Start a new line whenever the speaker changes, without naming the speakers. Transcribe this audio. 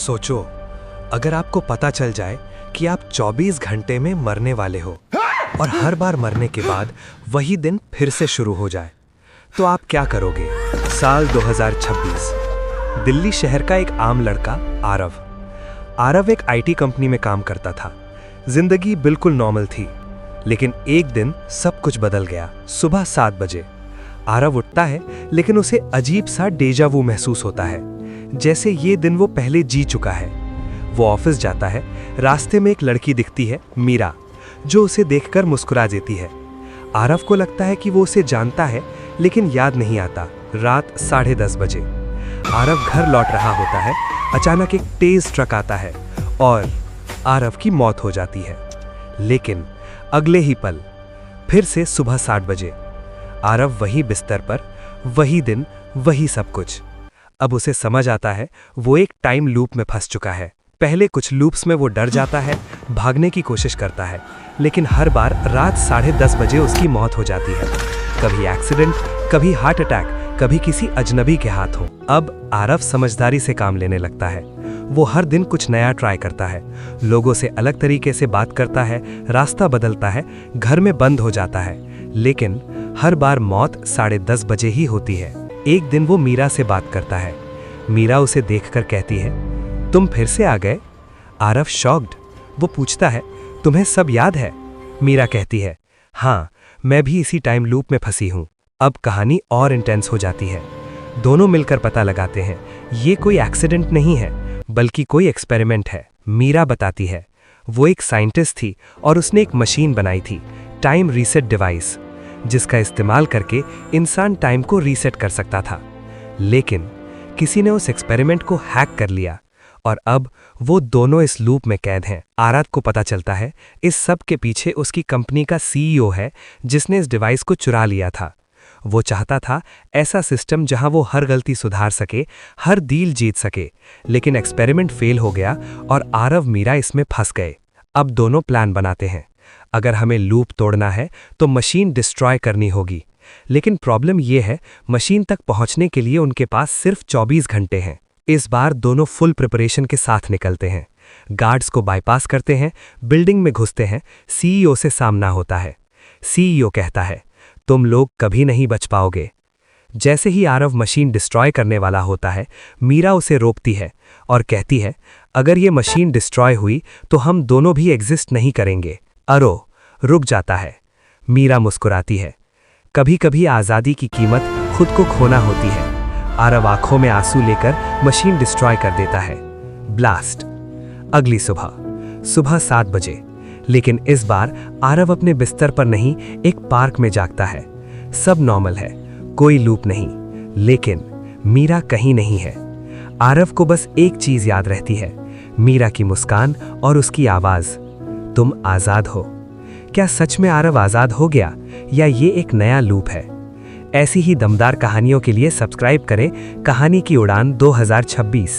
सोचो, अगर आपको पता चल जाए कि आप 24 घंटे में मरने वाले हो और हर बार मरने के बाद वही दिन फिर से शुरू हो जाए, तो आप क्या करोगे? साल 2026। दिल्ली शहर का एक आम लड़का आरव एक आईटी कंपनी में काम करता था। जिंदगी बिल्कुल नॉर्मल थी, लेकिन एक दिन सब कुछ बदल गया। सुबह 7 बजे आरव उठता है, लेकिन उसे अजीब सा डेजा वू महसूस होता है, जैसे ये दिन वो पहले जी चुका है। वो ऑफिस जाता है। रास्ते में एक लड़की दिखती है, मीरा, जो उसे देखकर मुस्कुरा देती है। आरव को लगता है कि वो उसे जानता है, लेकिन याद नहीं आता। रात 10:30 बजे आरव घर लौट रहा होता है। अचानक एक तेज ट्रक आता है और आरव की मौत हो जाती है। लेकिन अगले ही पल फिर से सुबह 7 बजे आरव वही बिस्तर पर, वही दिन, वही सब कुछ। अब उसे समझ आता है वो एक टाइम लूप में फंस चुका है। पहले कुछ लूप्स में वो डर जाता है, भागने की कोशिश करता है, लेकिन हर बार रात 10:30 बजे उसकी मौत हो जाती है। कभी एक्सीडेंट, कभी हार्ट अटैक, कभी किसी अजनबी के हाथों। अब आरव समझदारी से काम लेने लगता है। वो हर दिन कुछ नया ट्राई करता है, लोगों से अलग तरीके से बात करता है, रास्ता बदलता है, घर में बंद हो जाता है, लेकिन हर बार मौत 10:30 बजे ही होती है। एक दिन वो मीरा से बात करता है। मीरा उसे देखकर कहती है, तुम फिर से आ गए? आरव शॉक्ड। वो पूछता है, तुम्हें सब याद है? मीरा कहती है, हाँ, मैं भी इसी टाइम लूप में फंसी हूँ। अब कहानी और इंटेंस हो जाती है। दोनों मिलकर पता लगाते हैं ये कोई एक्सीडेंट नहीं है, बल्कि कोई एक्सपेरिमेंट है। मीरा बताती है वो एक साइंटिस्ट थी और उसने एक मशीन बनाई थी, टाइम रीसेट डिवाइस, जिसका इस्तेमाल करके इंसान टाइम को रीसेट कर सकता था। लेकिन किसी ने उस एक्सपेरिमेंट को हैक कर लिया और अब वो दोनों इस लूप में कैद हैं। आरव को पता चलता है इस सब के पीछे उसकी कंपनी का सीईओ है, जिसने इस डिवाइस को चुरा लिया था। वो चाहता था ऐसा सिस्टम जहां वो हर गलती सुधार सके, हर डील जीत सके, लेकिन एक्सपेरिमेंट फेल हो गया और आरव मीरा इसमें फंस गए। अब दोनों प्लान बनाते हैं। अगर हमें लूप तोड़ना है तो मशीन डिस्ट्रॉय करनी होगी, लेकिन प्रॉब्लम यह है मशीन तक पहुंचने के लिए उनके पास सिर्फ 24 घंटे हैं। इस बार दोनों फुल प्रिपरेशन के साथ निकलते हैं। गार्ड्स को बाईपास करते हैं, बिल्डिंग में घुसते हैं। सीईओ से सामना होता है। सीईओ कहता है, तुम लोग कभी नहीं बच पाओगे। जैसे ही आरव मशीन डिस्ट्रॉय करने वाला होता है, मीरा उसे रोकती है और कहती है, अगर ये मशीन डिस्ट्रॉय हुई तो हम दोनों भी एग्जिस्ट नहीं करेंगे। अरो रुक जाता है। मीरा मुस्कुराती है। कभी कभी आज़ादी की कीमत खुद को खोना होती है। आरव आंखों में आंसू लेकर मशीन डिस्ट्रॉय कर देता है। ब्लास्ट। अगली सुबह 7 बजे, लेकिन इस बार आरव अपने बिस्तर पर नहीं, एक पार्क में जागता है। सब नॉर्मल है, कोई लूप नहीं, लेकिन मीरा कहीं नहीं है। आरव को बस एक चीज याद रहती है, मीरा की मुस्कान और उसकी आवाज, तुम आजाद हो। क्या सच में आरव आजाद हो गया या ये एक नया लूप है? ऐसी ही दमदार कहानियों के लिए सब्सक्राइब करें कहानी की उड़ान 2026।